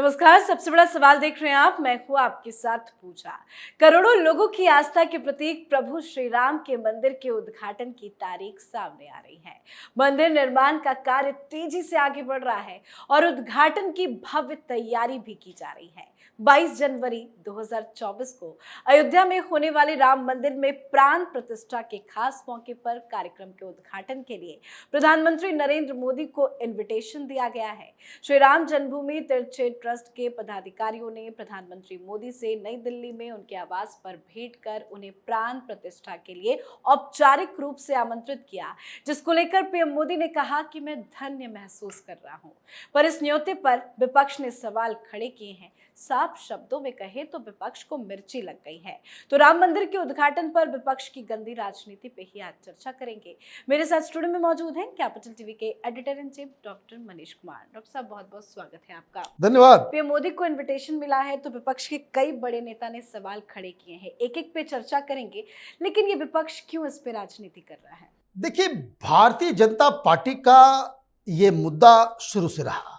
नमस्कार। सबसे बड़ा सवाल देख रहे हैं आप, मैं हूं आपके साथ पूजा। करोड़ों लोगों की आस्था के प्रतीक प्रभु श्री राम के मंदिर के उद्घाटन की तारीख सामने आ रही है। मंदिर निर्माण का कार्य तेजी से आगे बढ़ रहा है और उद्घाटन की भव्य तैयारी भी की जा रही है। 22 जनवरी 2024 को अयोध्या में होने वाले राम मंदिर में प्राण प्रतिष्ठा के खास मौके पर कार्यक्रम के उद्घाटन के लिए प्रधानमंत्री नरेंद्र मोदी को इन्विटेशन दिया गया है। श्री राम जन्मभूमि तीर्थ क्षेत्र ट्रस्ट के पदाधिकारियों ने प्रधानमंत्री मोदी से नई दिल्ली में उनके आवास पर भेंट कर उन्हें प्राण प्रतिष्ठा के लिए औपचारिक रूप से आमंत्रित किया, जिसको लेकर पीएम मोदी ने कहा कि मैं धन्य महसूस कर रहा हूं। पर इस न्योते पर विपक्ष ने सवाल खड़े किए हैं। साफ शब्दों में कहे तो विपक्ष को मिर्ची लग गई है। तो राम मंदिर के उद्घाटन पर विपक्ष की गंदी राजनीति पे ही आज चर्चा करेंगे। मेरे साथ स्टूडियो में मौजूद हैं कैपिटल टीवी के editor in chief doctor Manish Kumar. Doctor साहब, बहुत बहुत स्वागत है आपका। धन्यवाद। पीएम मोदी को इन्विटेशन मिला है तो विपक्ष के कई बड़े नेता ने सवाल खड़े किए हैं। एक एक पे चर्चा करेंगे, लेकिन ये विपक्ष क्यों इस पे राजनीति कर रहा है? देखिए, भारतीय जनता पार्टी का ये मुद्दा शुरू से रहा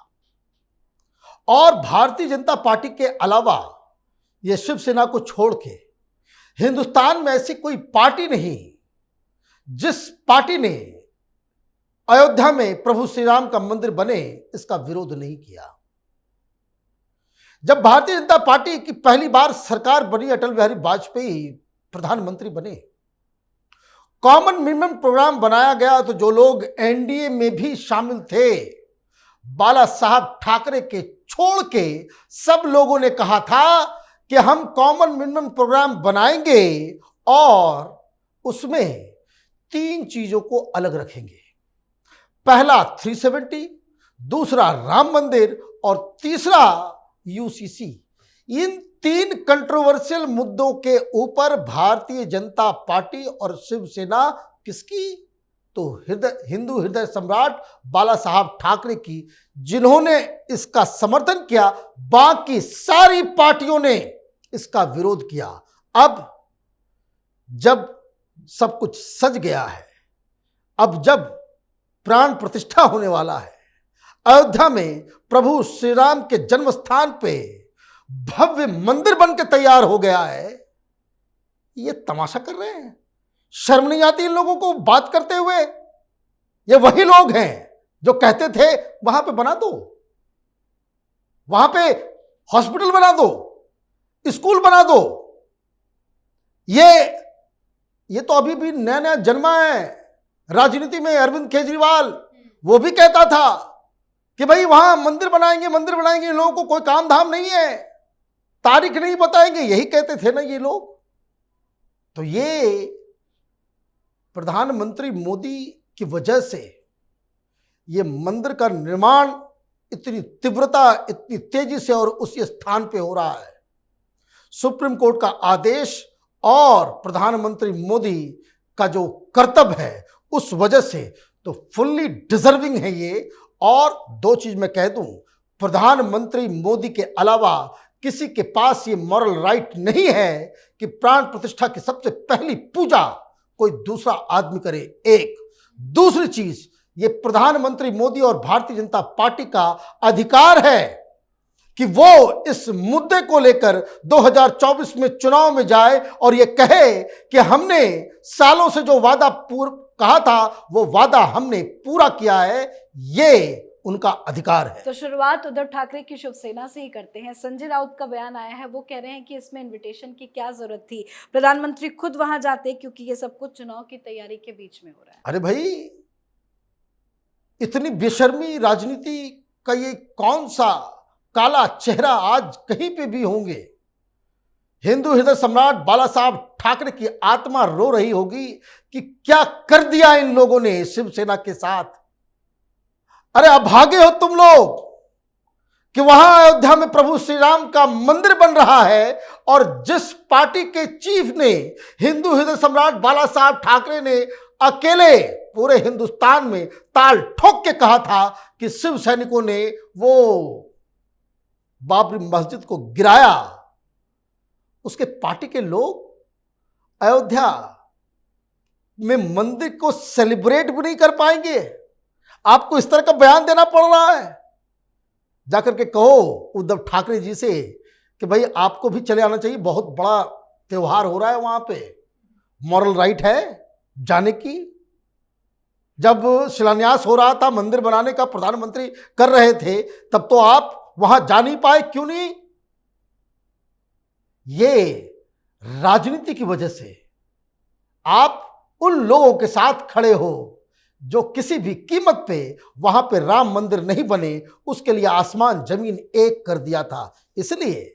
और भारतीय जनता पार्टी के अलावा ये शिवसेना को छोड़ के हिंदुस्तान में ऐसी कोई पार्टी नहीं जिस पार्टी ने अयोध्या में प्रभु श्री राम का मंदिर बने इसका विरोध नहीं किया। जब भारतीय जनता पार्टी की पहली बार सरकार बनी, अटल बिहारी वाजपेयी प्रधानमंत्री बने, कॉमन मिनिमम प्रोग्राम बनाया गया, तो जो लोग एनडीए में भी शामिल थे, बाला साहब ठाकरे के छोड़ के सब लोगों ने कहा था कि हम कॉमन मिनिमम प्रोग्राम बनाएंगे और उसमें 3 चीजों को अलग रखेंगे। पहला 370, दूसरा राम मंदिर और तीसरा यूसीसी। इन 3 कंट्रोवर्शियल मुद्दों के ऊपर भारतीय जनता पार्टी और शिवसेना किसकी? तो हिंदू हृदय सम्राट बाला साहब ठाकरे की, जिन्होंने इसका समर्थन किया। बाकी सारी पार्टियों ने इसका विरोध किया। अब जब सब कुछ सज गया है, अब जब प्राण प्रतिष्ठा होने वाला है, अयोध्या में प्रभु श्री राम के जन्म स्थान पे भव्य मंदिर बन के तैयार हो गया है, ये तमाशा कर रहे हैं। शर्म नहीं आती इन लोगों को बात करते हुए? ये वही लोग हैं जो कहते थे वहां पे बना दो, वहां पे हॉस्पिटल बना दो, स्कूल बना दो। ये तो अभी भी नया नया जन्मा है राजनीति में। अरविंद केजरीवाल वो भी कहता था कि भाई वहां मंदिर बनाएंगे, मंदिर बनाएंगे। इन लोगों को कोई काम धाम नहीं है, तारीख नहीं बताएंगे, यही कहते थे ना ये लोग। तो ये प्रधानमंत्री मोदी की वजह से ये मंदिर का निर्माण इतनी तीव्रता, इतनी तेजी से और उसी स्थान पे हो रहा है। सुप्रीम कोर्ट का आदेश और प्रधानमंत्री मोदी का जो कर्तव्य है, उस वजह से तो फुल्ली डिजर्विंग है ये। और 2 चीज मैं कह दूं, प्रधानमंत्री मोदी के अलावा किसी के पास ये मॉरल राइट नहीं है कि प्राण प्रतिष्ठा की सबसे पहली पूजा कोई दूसरा आदमी करे। एक दूसरी चीज, ये प्रधानमंत्री मोदी और भारतीय जनता पार्टी का अधिकार है कि वो इस मुद्दे को लेकर 2024 में चुनाव में जाए और ये कहे कि हमने सालों से जो वादा कहा था वो वादा हमने पूरा किया है। ये उनका अधिकार है। तो शुरुआत उद्धव ठाकरे की शिवसेना से ही करते हैं। संजय राउत का बयान आया है, वो कह रहे हैं कि इसमें इनविटेशन की क्या जरूरत थी, प्रधानमंत्री खुद वहां जाते, क्योंकि ये सब कुछ चुनाव की तैयारी के बीच में हो रहा है। अरे भाई, इतनी बेशर्मी राजनीति का ये कौन सा काला चेहरा आज कहीं पे भी होंगे? हिंदू हृदय सम्राट बाला साहब ठाकरे की आत्मा रो रही होगी कि क्या कर दिया इन लोगों ने शिवसेना के साथ। अरे अभागे हो तुम लोग कि वहां अयोध्या में प्रभु श्री राम का मंदिर बन रहा है और जिस पार्टी के चीफ ने, हिंदू हृदय सम्राट बाला साहब ठाकरे ने अकेले पूरे हिंदुस्तान में ताल ठोक के कहा था कि शिव सैनिकों ने वो बाबरी मस्जिद को गिराया, उसके पार्टी के लोग अयोध्या में मंदिर को सेलिब्रेट भी नहीं कर पाएंगे। आपको इस तरह का बयान देना पड़ रहा है। जाकर के कहो उद्धव ठाकरे जी से कि भाई आपको भी चले आना चाहिए, बहुत बड़ा त्योहार हो रहा है वहां पे, मॉरल राइट है जाने की। जब शिलान्यास हो रहा था मंदिर बनाने का, प्रधानमंत्री कर रहे थे, तब तो आप वहां जा नहीं पाए, क्यों नहीं? ये राजनीति की वजह से आप उन लोगों के साथ खड़े हो जो किसी भी कीमत पे वहां पे राम मंदिर नहीं बने, उसके लिए आसमान जमीन एक कर दिया था। इसलिए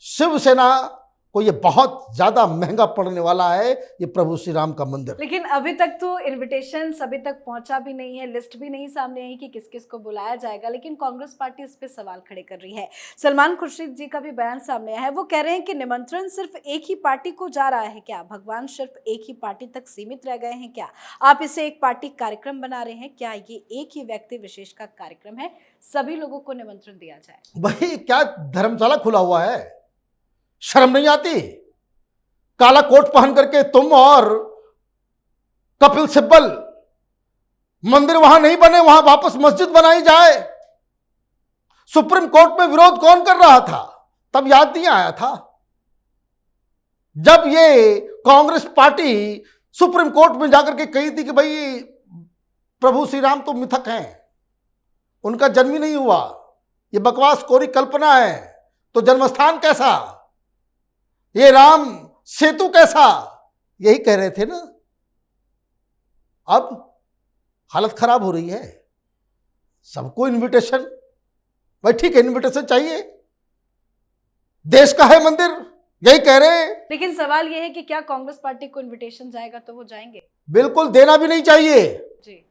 शिवसेना को ये बहुत ज्यादा महंगा पड़ने वाला है, ये प्रभु श्री राम का मंदिर। लेकिन अभी तक तो इनविटेशन अभी तक पहुंचा भी नहीं है, लिस्ट भी नहीं सामने आई कि किस किस को बुलाया जाएगा, लेकिन कांग्रेस पार्टी इस पे सवाल खड़े कर रही है। सलमान खुर्शीद जी का भी बयान सामने आया है, वो कह रहे हैं कि निमंत्रण सिर्फ एक ही पार्टी को जा रहा है क्या? भगवान सिर्फ एक ही पार्टी तक सीमित रह गए हैं क्या? आप इसे एक पार्टी कार्यक्रम बना रहे हैं क्या? ये एक ही व्यक्ति विशेष का कार्यक्रम है, सभी लोगों को निमंत्रण दिया जाए। भाई क्या धर्मशाला खुला हुआ है? शर्म नहीं आती? काला कोट पहन करके तुम और कपिल सिब्बल, मंदिर वहां नहीं बने, वहां वापस मस्जिद बनाई जाए। सुप्रीम कोर्ट में विरोध कौन कर रहा था? तब याद नहीं आया था? जब ये कांग्रेस पार्टी सुप्रीम कोर्ट में जाकर के कही थी कि भाई प्रभु श्री राम तो मिथक हैं, उनका जन्म ही नहीं हुआ, ये बकवास कोरी कल्पना है, तो जन्मस्थान कैसा, ये राम सेतु कैसा, यही कह रहे थे ना। अब हालत खराब हो रही है, सबको इनविटेशन, भाई ठीक है इनविटेशन चाहिए, देश का है मंदिर, यही कह रहे हैं। लेकिन सवाल यह है कि क्या कांग्रेस पार्टी को इनविटेशन जाएगा तो वो जाएंगे? बिल्कुल देना भी नहीं चाहिए जी।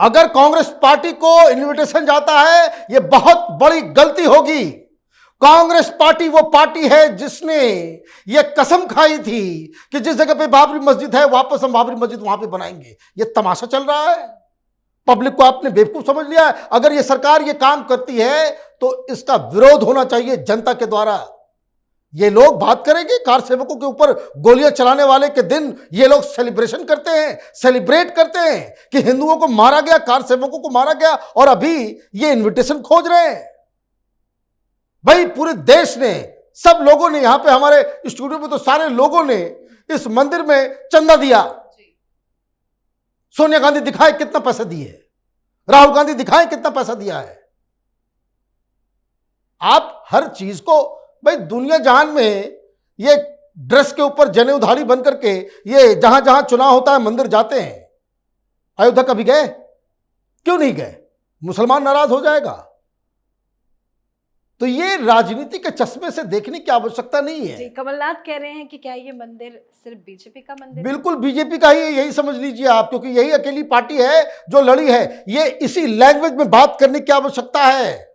अगर कांग्रेस पार्टी को इनविटेशन जाता है, यह बहुत बड़ी गलती होगी। कांग्रेस पार्टी वो पार्टी है जिसने ये कसम खाई थी कि जिस जगह पे बाबरी मस्जिद है वापस हम बाबरी मस्जिद वहां पे बनाएंगे। ये तमाशा चल रहा है, पब्लिक को आपने बेवकूफ समझ लिया है। अगर ये सरकार ये काम करती है तो इसका विरोध होना चाहिए जनता के द्वारा। ये लोग बात करेंगे कार सेवकों के ऊपर गोलियां चलाने वाले के दिन, ये लोग सेलिब्रेशन करते हैं, सेलिब्रेट करते हैं कि हिंदुओं को मारा गया, कार सेवकों को मारा गया, और अभी ये इन्विटेशन खोज रहे हैं। भाई पूरे देश ने, सब लोगों ने, यहां पे हमारे स्टूडियो में तो सारे लोगों ने इस मंदिर में चंदा दिया। सोनिया गांधी दिखाए कितना पैसा दिए, राहुल गांधी दिखाए कितना पैसा दिया है। आप हर चीज को, भाई दुनिया जहान में ये ड्रेस के ऊपर जनेऊधारी बन करके ये जहां जहां चुनाव होता है मंदिर जाते हैं। अयोध्या कभी गए? क्यों नहीं गए? मुसलमान नाराज हो जाएगा। तो ये राजनीति के चश्मे से देखने की आवश्यकता नहीं है। जी, कमलनाथ कह रहे हैं कि क्या ये मंदिर सिर्फ बीजेपी का मंदिर है? बिल्कुल बीजेपी का ही है, यही समझ लीजिए आप, क्योंकि यही अकेली पार्टी है जो लड़ी है। ये इसी लैंग्वेज में बात करने की आवश्यकता है।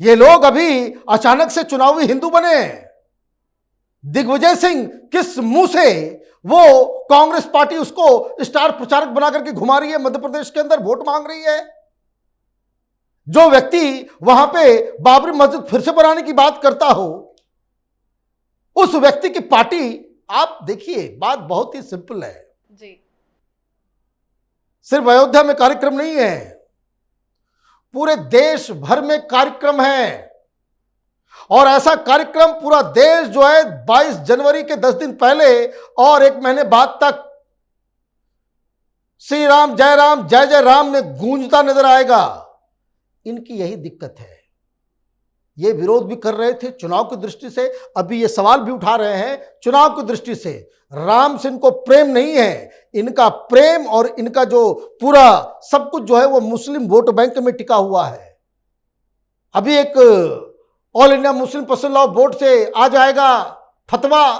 ये लोग अभी अचानक से चुनावी हिंदू बने। दिग्विजय सिंह किस मुंह से वो कांग्रेस पार्टी उसको स्टार प्रचारक बना करके घुमा रही है, मध्य प्रदेश के अंदर वोट मांग रही है। जो व्यक्ति वहां पे बाबरी मस्जिद फिर से बनाने की बात करता हो, उस व्यक्ति की पार्टी, आप देखिए बात बहुत ही सिंपल है जी। सिर्फ अयोध्या में कार्यक्रम नहीं है, पूरे देश भर में कार्यक्रम है। और ऐसा कार्यक्रम पूरा देश जो है 22 जनवरी के 10 दिन पहले और 1 महीने बाद तक श्री राम जय जय राम में गूंजता नजर आएगा। इनकी यही दिक्कत है। ये विरोध भी कर रहे थे चुनाव की दृष्टि से, अभी ये सवाल भी उठा रहे हैं चुनाव की दृष्टि से। राम से इनको प्रेम नहीं है, इनका प्रेम और इनका जो पूरा सब कुछ जो है वो मुस्लिम वोट बैंक में टिका हुआ है। अभी एक all India Muslim personal law board से आ जाएगा फतवा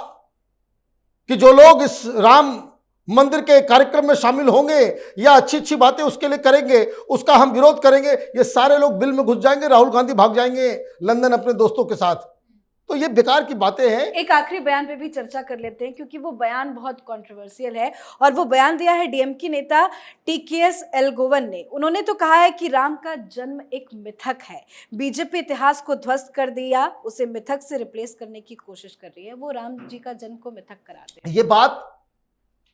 कि जो लोग इस राम मंदिर के कार्यक्रम में शामिल होंगे या अच्छी अच्छी बातें उसके लिए करेंगे, उसका हम विरोध करेंगे। ये सारे लोग बिल में घुस जाएंगे, राहुल गांधी भाग जाएंगे लंदन अपने दोस्तों के साथ। तो ये बेकार की बातें हैं। एक आखिरी बयान पे भी चर्चा कर लेते हैं, क्योंकि वो बयान बहुत कंट्रोवर्शियल है, और वो बयान दिया है डीएमके नेता टीकेएस एलगोवन ने। उन्होंने तो कहा है कि राम का जन्म एक मिथक है, बीजेपी इतिहास को ध्वस्त कर दिया, उसे मिथक से रिप्लेस करने की कोशिश कर रही है। वो राम जी का जन्म को मिथक कराते हैं। ये बात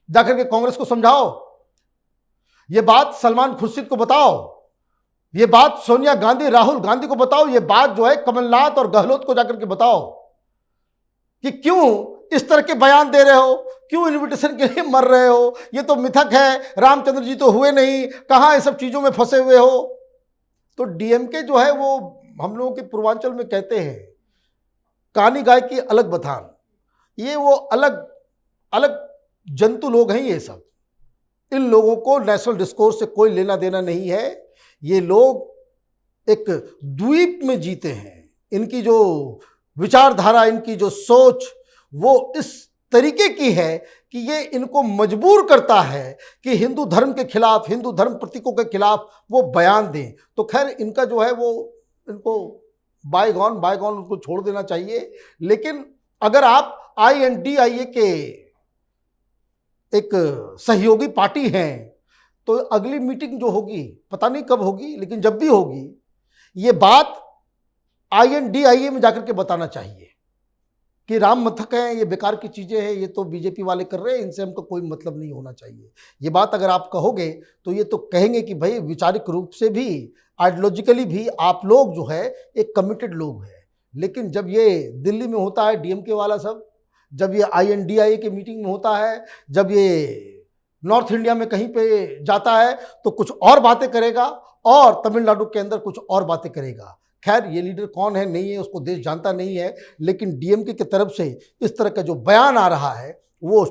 जाकर के कांग्रेस को समझाओ, ये बात सलमान खुर्शीद को बताओ, ये बात सोनिया गांधी, राहुल गांधी को बताओ, ये बात जो है कमलनाथ और गहलोत को जाकर के बताओ कि क्यों इस तरह के बयान दे रहे हो, क्यों इनविटेशन के लिए मर रहे हो, ये तो मिथक है, रामचंद्र जी तो हुए नहीं, कहां ये सब चीजों में फंसे हुए हो। तो डीएमके जो है वो हम लोगों के पूर्वांचल में कहते हैं कानी गाय की अलग बथान, ये वो अलग अलग जंतु लोग हैं ये सब। इन लोगों को नेशनल डिस्कोर्स से कोई लेना देना नहीं है। ये लोग एक द्वीप में जीते हैं। इनकी जो विचारधारा, इनकी जो सोच वो इस तरीके की है कि ये इनको मजबूर करता है कि हिंदू धर्म के खिलाफ, हिंदू धर्म प्रतीकों के खिलाफ वो बयान दें। तो खैर इनका जो है वो, इनको बायगॉन बायगॉन उनको छोड़ देना चाहिए। लेकिन अगर आप INDIA के एक सहयोगी पार्टी हैं तो अगली मीटिंग जो होगी पता नहीं कब होगी, लेकिन जब भी होगी ये बात INDIA में जाकर के बताना चाहिए कि राम मथक है, ये बेकार की चीजें हैं, ये तो बीजेपी वाले कर रहे हैं, इनसे हमको कोई मतलब नहीं होना चाहिए। ये बात अगर आप कहोगे तो ये तो कहेंगे कि भाई वैचारिक रूप से भी, आइडियोलॉजिकली भी आप लोग जो है एक कमिटेड लोग हैं। लेकिन जब ये दिल्ली में होता है DMK वाला सब, जब ये INDIA के मीटिंग में होता है, जब ये नॉर्थ इंडिया में कहीं पे जाता है तो कुछ और बातें करेगा और तमिलनाडु के अंदर कुछ और बातें करेगा। खैर ये लीडर कौन है नहीं है उसको देश जानता नहीं है, लेकिन DMK की तरफ से इस तरह का जो बयान आ रहा है वो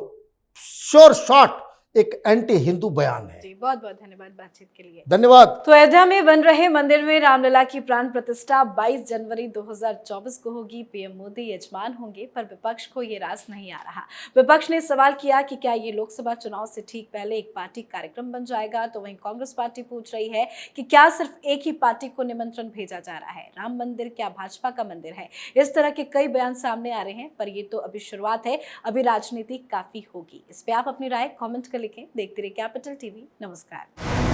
श्योर शॉट एक एंटी हिंदू बयान है। जी बहुत बहुत धन्यवाद बातचीत के लिए। धन्यवाद। तो अयोध्या में बन रहे मंदिर में रामलला की प्राण प्रतिष्ठा 22 जनवरी 2024 को होगी। PM मोदी यजमान होंगे, पर विपक्ष को ये रास नहीं आ रहा। विपक्ष ने सवाल किया कि क्या ये लोकसभा चुनाव से ठीक पहले एक पार्टी कार्यक्रम बन जाएगा, तो वहीं कांग्रेस पार्टी पूछ रही है कि क्या सिर्फ एक ही पार्टी को निमंत्रण भेजा जा रहा है। राम मंदिर क्या भाजपा का मंदिर है? इस तरह के कई बयान सामने आ रहे हैं, पर ये तो अभी शुरुआत है, अभी राजनीति काफी होगी। इस पे आप अपनी राय कॉमेंट कर लिखें। देखते रहिए कैपिटल TV। नमस्कार।